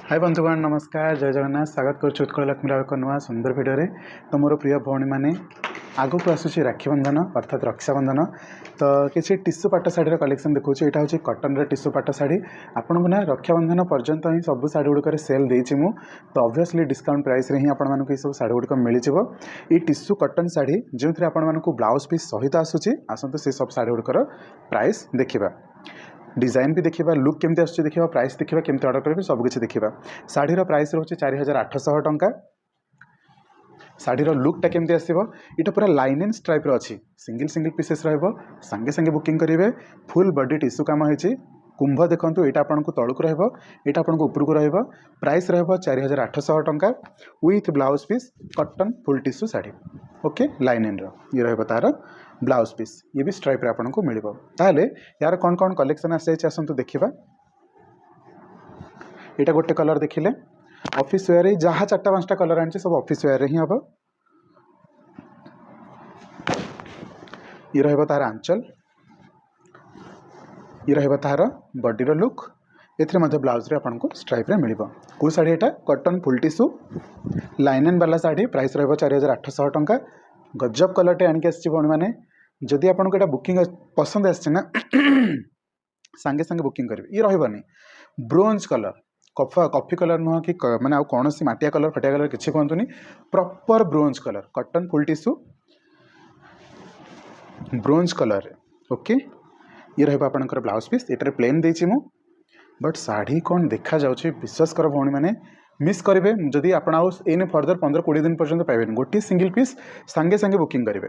हाय बंधुगण नमस्कार जय जगन्नाथ स्वागत करुच्ची उत्कल लक्ष्मी एक नुआ सुंदर भिडियो तो मोर प्रिय भौणी मैंने आगक आसूँ राखी बंधन अर्थात रक्षाबंधन तो किसी टिश्यू पाट शाढ़ी कलेक्शन देखो यहाँ हूँ कटन टिश्यू पाट शाढ़ी आपको ना रक्षाबंधन पर्यंत ही सब शाढ़ी गुड़िक सेल देती मु तो ऑब्वियसली डिस्काउंट प्राइस रे ही आपको सब शाढ़ी गुड़िक मिल ये टिश्यू कटन शाढ़ी जो थे आपको ब्लाउज पीस सहित आसूँ आसतु से सब शाढ़ी गुड़िकर प्राइस देखा डिजाइन भी देखा लुक केमती आस देखा प्राइस देखा केमती ऑर्डर करेंगे सबकि देखा शाढ़ीर प्राइस रोचे 4800 टंका शाढ़ीर लुकटा केमती आसो ये पूरा लाइनेन टाइप अच्छी सिंगल सिंगल पीसेस रंगे सांगे बुकिंग करेंगे फुल बॉडी टिश्यू काम होती कुंभ देखूँ यहाँ आपको तौक रहा आपको उपरको रहा प्राइस रहा 4800 टंका with blouse piece cotton full tissue sari okay linen ये रहा तार ब्लाउज पीस ये भी स्ट्राइप रे आपको मिल ताले यार कौन कौन कलेक्शन आसतु देखा यहाँ गोटे कलर देखिले ऑफिस वेयर जहाँ 4-5टा कलर आनी सब ऑफिस वेयर ही हम ये रहा तार आंचल ये रहा तार बॉडीर लुक ए ब्लाउज रे आपको स्ट्राइप रे मिल कौ शाढ़ी यहाँ कटन फुल टिश्यू लाइनेन वाला शाढ़ी प्राइस रहा 4800 टंका गजब कलरटे आणिक आनी मैंने जदि आपको यहाँ बुकिंग पसंद आना सांगे सांगे बुकिंग करेंगे ये रही ब्रोंज कलर कॉफी कलर नुह कि मैंने आउ कौन सी मटिया कलर फटिया कलर किसी कहतुनि proper bronze colour cotton full tissue bronze colour okay ये रहा आपंकर ब्लाउज पीस ये प्लेन देती मु बट शाढ़ी कौन देखा जाऊँगी विश्वास कर भौणी मैंने मिस करेंगे जदि आप एने फर्दर 15-20 दिन पर्यंत पाइबे गोटे सिंगल पीस सांगे सांगे बुकिंग करेंगे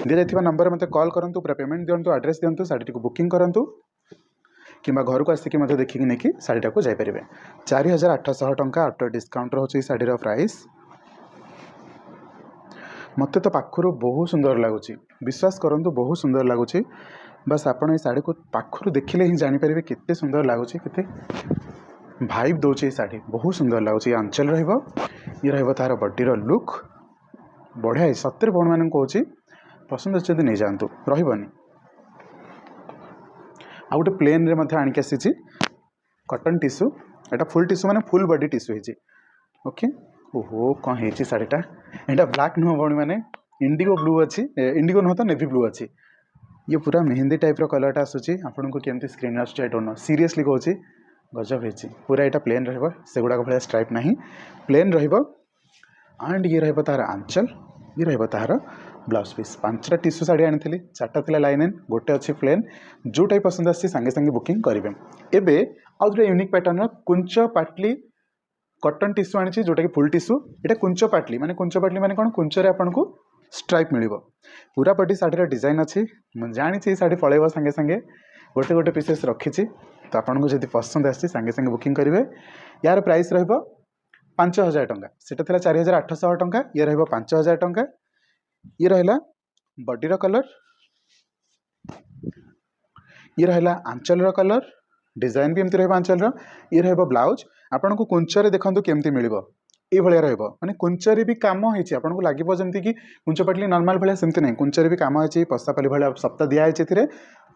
दी जाइए नंबर मत कॉल करूँ पूरा पेमेंट दिंतु एड्रेस दिंतु शाढ़ी को बुकिंग करूँ कि घर को आसिक देखिए नहीं कि शाढ़ीटा को जापरेंगे 4800 टंका आफ्टर डिस्काउंट रोचे शाढ़ीर प्राइस मत तो पाखर बहुत सुंदर लगुच विश्वास करूँ बहुत सुंदर लगुच बस आपड़ शाढ़ी को पाखर देखिले ही जानीपर केते सुंदर लगुच के भाइब दौचे शाढ़ी बहुत सुंदर लगुच आंचल रहा तार बॉडीर लुक बढ़िया सत्य भौण मान कहूँ पसंद अच्छे नहीं जातु रही आ गए प्लेन रे आणिक आसी कटन टिश्यू यहाँ फुल टिश्यू माने फुल बॉडी टिश्यू है ओके ओहो कौन है शाढ़ीटा यहाँ ब्लैक नुह भौणी मैंने इंडिगो ब्लू अच्छी इंडिगो नुह तो नेवी ब्लू अच्छी ये पूरा मेहंदी टाइप कलरटा आसूँ आपको केमती स्क्रीन आसूँ आई डोंट नो सीरियसली कहूँ गजब है पूरा यहाँ प्लेन रगुड़ाक भाया स्ट्राइप ना प्लेन एंड ये रहा तार आंचल ये रहा तार ब्लाउज पीस 5टा टिश्यू शाढ़ी आनी 4टा थी लाइनेन गोटे अच्छी प्लेन जोटा ही पसंद आसे सांगे सांगे बुकिंग करेंगे एबे आउ गोटे यूनिक पैटर्न कुंच पाटली कटन टिश्यू आनी जोटा कि फुल टिश्यू ये कुंच पाटली माने कौन कुंचरे आपको स्ट्राइप मिल पूरा बॉडी शाढ़ीर डिजाइन अच्छी मुझे जानी शाढ़ी पलैब सांगे सांगे गोटे गोटे पीसेस रखी तो आपको जब पसंद आसी सांगे सांगे बुकिंग करेंगे यार प्राइस रहा 5000 टंका सेटा था 4800 टंका ये रहा 5000 टंका ये रहा बॉडीर कलर ये रहा आंचल कलर डिजाइन भी एमती रहा आंचल ये रहा ब्लाउज आपको कुंचरे देखते केमती मिल ये भाया रही कुंचरे भी कम होती आपको लगे जमी कि कुंच पाटली नॉर्मल भाया सेमती नहीं कुंचरे भी कम होती पसापाली भाया सप्ताह दिखाई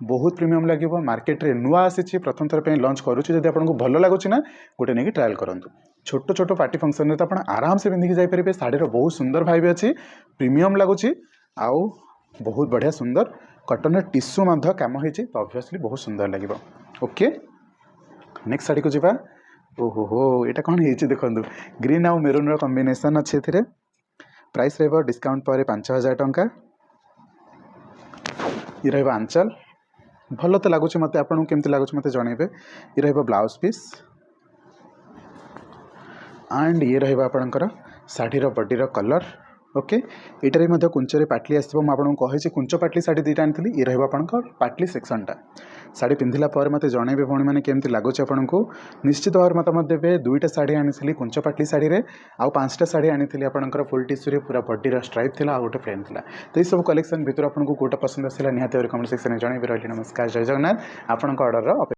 बहुत प्रीमियम लगे मार्केट रे नुआ आसी प्रथम थर पर लंच करुच्ची जब आपको भल लगुच ना गोटे नहीं ट्रायल करूँ छोट छोट पार्टी फंक्शन में तो आप आराम से पिंधिकी जापरेंगे शाढ़ीर बहुत सुंदर भाई अच्छी प्रीमियम लगुच आउ बहुत बढ़िया सुंदर कटन टिश्यू कम होती तो ऑब्वियसली बहुत सुंदर लगे ओके नेक्स्ट शाढ़ी को जीवा ओहो हो यहाँ कौन है देखो ग्रीन आउ मेरून कॉम्बिनेशन अच्छे प्राइस रहा डिस्काउंट पर 5000 टंका ये रहा आंचल भल तो लगुच मत आपको केमती लगुच मत जनइबे ये रहा ब्लाउज पीस एंड ये रहा आपणकर शाढ़ीर बॉडीर कलर ओके यहाँ कुंचरे पाटली आसो मुझे कही कुंच पाटली शाढ़ी 2टा आनी ये रहा आपंकर पाटली सेक्शनटा शाढ़ी पिंधिला पर मत जनइबे भौणी मैंने केमती लगुच आपको निश्चित भाव मतामत देवे 2टा शाढ़ी आनी कुंच पाटली शाढ़ी रे आउ 5टा शाढ़ी आनी आपंकर फुल टिश्यू पूरा बॉडीर स्ट्राइप थी गोटे प्लेन थी तो ये सब कलेक्शन भितर आपको कोटा पसंद आसला निहाती कमेंट सेक्शन में जनइबे रही नमस्कार जय जगन्नाथ आपंक ऑर्डर